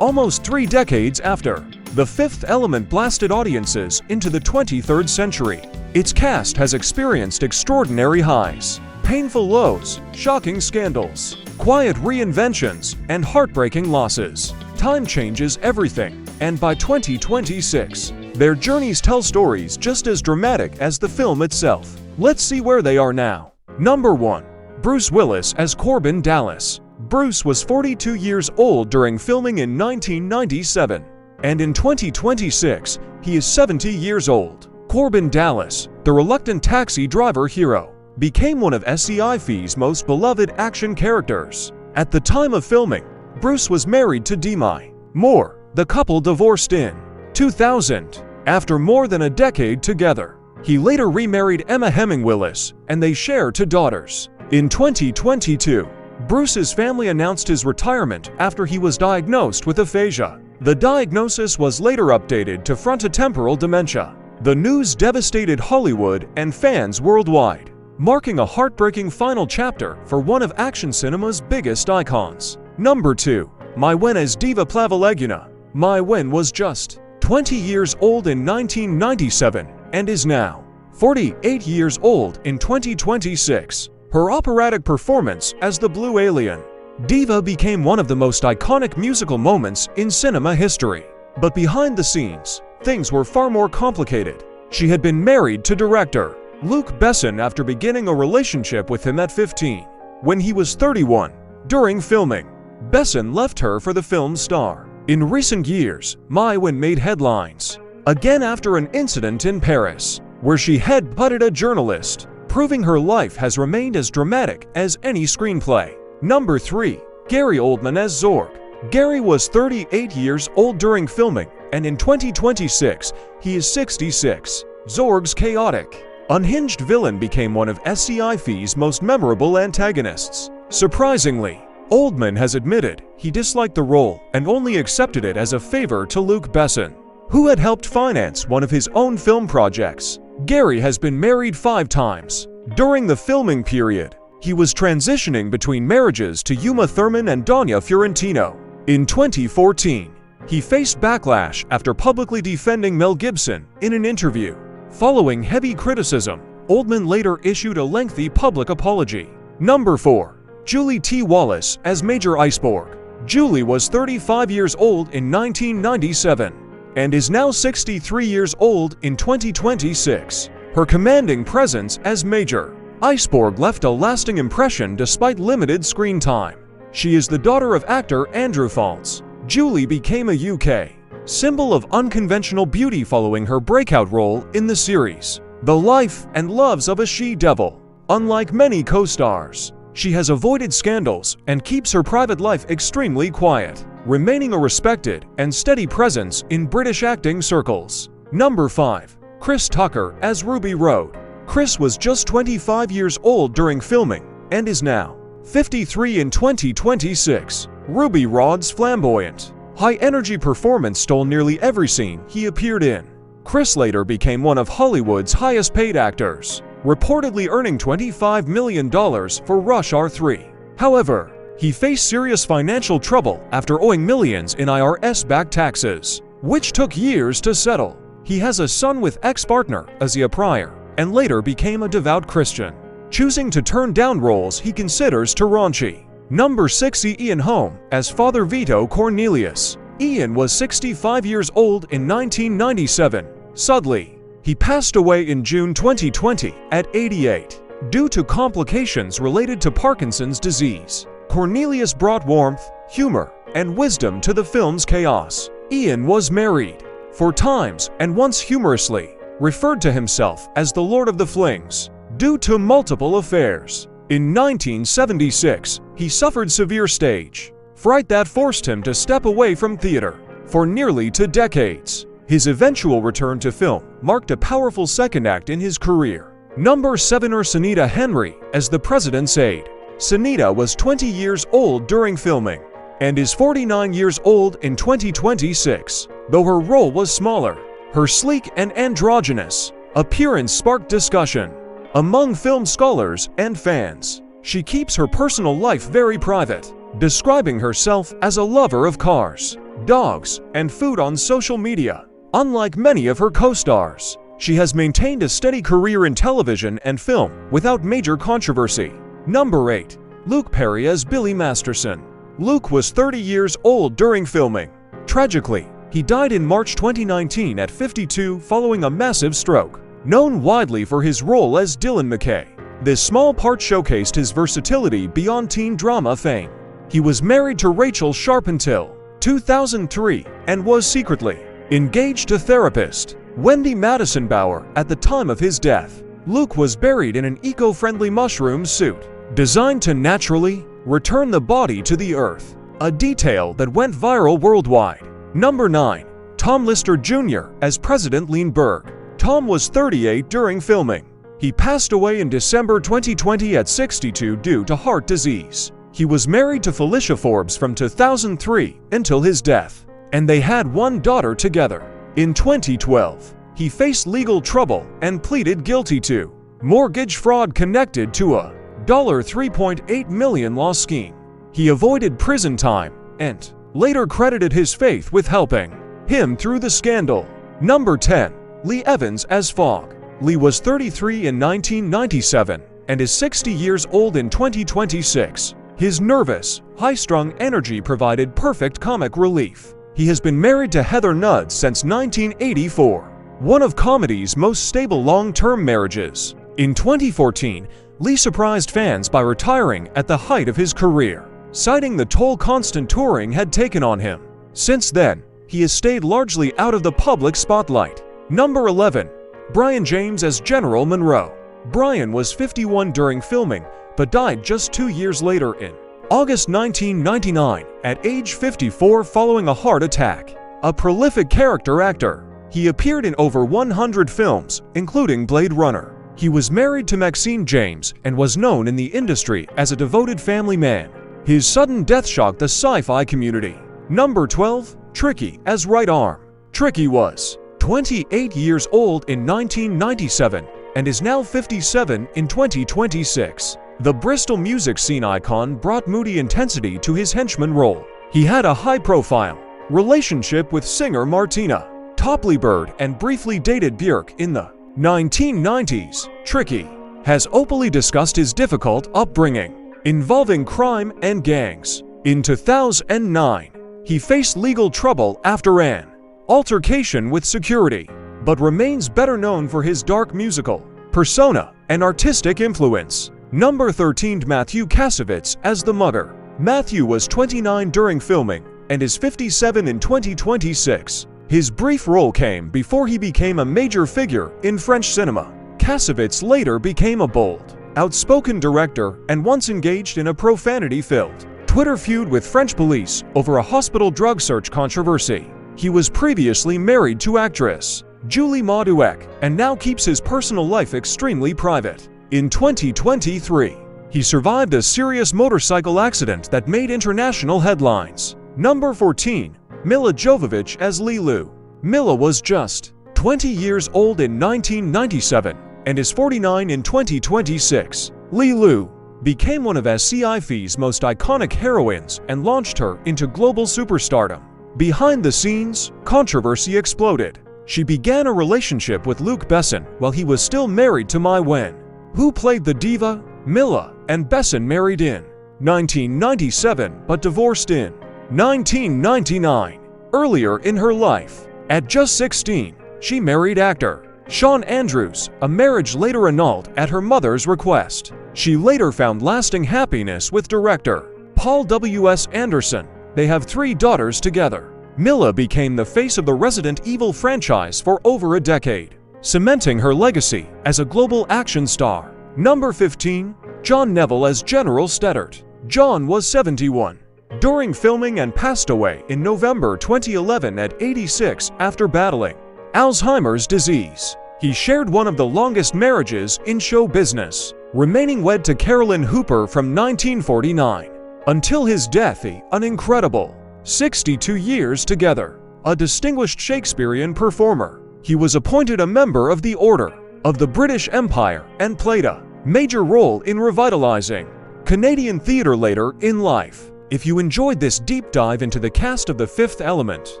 Almost 3 decades after, The Fifth Element blasted audiences into the 23rd century. Its cast has experienced extraordinary highs, painful lows, shocking scandals, quiet reinventions, and heartbreaking losses. Time changes everything, and by 2026, their journeys tell stories just as dramatic as the film itself. Let's see where they are now. Number 1. Bruce Willis as Corbin Dallas. Bruce was 42 years old during filming in 1997, and in 2026, he is 70 years old. Corbin Dallas, the reluctant taxi driver hero, became one of sci-fi's most beloved action characters. At the time of filming, Bruce was married to Demi Moore. The couple divorced in 2000. After more than a decade together, he later remarried Emma Hemming Willis, and they share 2 daughters. In 2022, Bruce's family announced his retirement after he was diagnosed with aphasia. The diagnosis was later updated to frontotemporal dementia. The news devastated Hollywood and fans worldwide, marking a heartbreaking final chapter for one of action cinema's biggest icons. Number 2. Mai Wen as Diva Plavaleguna. Mai Wen was just 20 years old in 1997 and is now 48 years old in 2026. Her operatic performance as the Blue Alien, Diva became one of the most iconic musical moments in cinema history. But behind the scenes, things were far more complicated. She had been married to director Luc Besson after beginning a relationship with him at 15. When he was 31, during filming, Besson left her for the film's star. In recent years, Mai Wen made headlines again after an incident in Paris, where she head-butted a journalist, proving her life has remained as dramatic as any screenplay. Number 3. Gary Oldman as Zorg. Gary was 38 years old during filming, and in 2026, he is 66. Zorg's chaotic, unhinged villain became one of sci-fi's most memorable antagonists. Surprisingly, Oldman has admitted he disliked the role and only accepted it as a favor to Luc Besson, who had helped finance one of his own film projects. Gary has been married 5 times. During the filming period, he was transitioning between marriages to Uma Thurman and Danya Fiorentino. In 2014, he faced backlash after publicly defending Mel Gibson in an interview. Following heavy criticism, Oldman later issued a lengthy public apology. Number 4. Julie T. Wallace as Major Iceborg. Julie was 35 years old in 1997 and is now 63 years old in 2026. Her commanding presence as Major Iceborg left a lasting impression despite limited screen time. She is the daughter of actor Andrew Faltz. Julie became a UK symbol of unconventional beauty following her breakout role in the series The Life and Loves of a She-Devil. Unlike many co-stars, she has avoided scandals and keeps her private life extremely quiet, remaining a respected and steady presence in British acting circles. Number 5. Chris Tucker as Ruby Road. Chris was just 25 years old during filming and is now 53 in 2026. Ruby Rod's flamboyant, high-energy performance stole nearly every scene he appeared in. Chris later became one of Hollywood's highest-paid actors, reportedly earning $25 million for Rush Hour 3. However, he faced serious financial trouble after owing millions in IRS-backed taxes, which took years to settle. He has a son with ex-partner Azia Pryor, and later became a devout Christian, choosing to turn down roles he considers too raunchy. Number 6. Ian Holm as Father Vito Cornelius. Ian was 65 years old in 1997. Suddenly, he passed away in June 2020 at 88 due to complications related to Parkinson's disease. Cornelius brought warmth, humor, and wisdom to the film's chaos. Ian was married 4 times and once humorously referred to himself as the Lord of the Flings due to multiple affairs. In 1976, he suffered severe stage fright that forced him to step away from theater for nearly 2 decades. His eventual return to film marked a powerful second act in his career. Number 7. Sunita Henry as the President's aide. Sunita was 20 years old during filming and is 49 years old in 2026. Though her role was smaller, her sleek and androgynous appearance sparked discussion among film scholars and fans. She keeps her personal life very private, describing herself as a lover of cars. dogs, and food on social media. Unlike many of her co-stars, she has maintained a steady career in television and film without major controversy. Number 8. Luke Perry as Billy Masterson. Luke was 30 years old during filming. Tragically, he died in March 2019 at 52 following a massive stroke. Known widely for his role as Dylan McKay, this small part showcased his versatility beyond teen drama fame. He was married to Rachel Sharp until 2003 and was secretly engaged to therapist Wendy Madison Bauer at the time of his death. Luke was buried in an eco-friendly mushroom suit designed to naturally return the body to the earth, a detail that went viral worldwide. Number 9. Tom Lister Jr. as President Lindbergh. Tom was 38 during filming. He passed away in December 2020 at 62 due to heart disease. He was married to Felicia Forbes from 2003 until his death, and they had one daughter together. In 2012, he faced legal trouble and pleaded guilty to mortgage fraud connected to a $3.8 million law scheme. He avoided prison time and later credited his faith with helping him through the scandal. Number 10. Lee Evans as Fogg. Lee was 33 in 1997 and is 60 years old in 2026. His nervous, high-strung energy provided perfect comic relief. He has been married to Heather Nudd since 1984, one of comedy's most stable long-term marriages. In 2014, Lee surprised fans by retiring at the height of his career, citing the toll constant touring had taken on him. Since then, he has stayed largely out of the public spotlight. Number 11. Brian James as General Monroe. Brian was 51 during filming, but died just 2 years later in August 1999 at age 54 following a heart attack. A prolific character actor, he appeared in over 100 films, including Blade Runner. He was married to Maxine James and was known in the industry as a devoted family man. His sudden death shocked the sci-fi community. Number 12. Tricky as Right Arm. Tricky was 28 years old in 1997 and is now 57 in 2026. The Bristol music scene icon brought moody intensity to his henchman role. He had a high-profile relationship with singer Martina Topley Bird and briefly dated Björk in the 1990s. Tricky has openly discussed his difficult upbringing involving crime and gangs. In 2009, he faced legal trouble after an altercation with security, but remains better known for his dark musical persona and artistic influence. Number 13. Matthew Kasovitz as the Mugger. Matthew was 29 during filming and is 57 in 2026. His brief role came before he became a major figure in French cinema. Kasovitz later became a bold, outspoken director and once engaged in a profanity-filled Twitter feud with French police over a hospital drug search controversy. He was previously married to actress Julie Mauduec and now keeps his personal life extremely private. In 2023, he survived a serious motorcycle accident that made international headlines. Number 14. Milla Jovovich as Lilu. Milla was just 20 years old in 1997 and is 49 in 2026. Lilu became one of sci-fi's most iconic heroines and launched her into global superstardom. Behind the scenes, controversy exploded. She began a relationship with Luc Besson while he was still married to Mai Wen, who played the diva. Milla and Besson married in 1997 but divorced in 1999. Earlier in her life, at just 16, she married actor Shawn Andrews, a marriage later annulled at her mother's request. She later found lasting happiness with director Paul W.S. Anderson. They have 3 daughters together. Milla became the face of the Resident Evil franchise for over a decade, cementing her legacy as a global action star. Number 15. John Neville as General Stettert. John was 71 during filming and passed away in November 2011 at 86 after battling Alzheimer's disease. He shared one of the longest marriages in show business, remaining wed to Carolyn Hooper from 1949 until his death, an incredible 62 years together. A distinguished Shakespearean performer, he was appointed a member of the Order of the British Empire and played a major role in revitalizing Canadian theatre later in life. If you enjoyed this deep dive into the cast of The Fifth Element,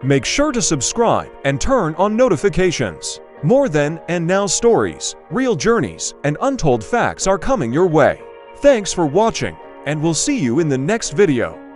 make sure to subscribe and turn on notifications. More then and now stories, real journeys, and untold facts are coming your way. Thanks for watching, and we'll see you in the next video.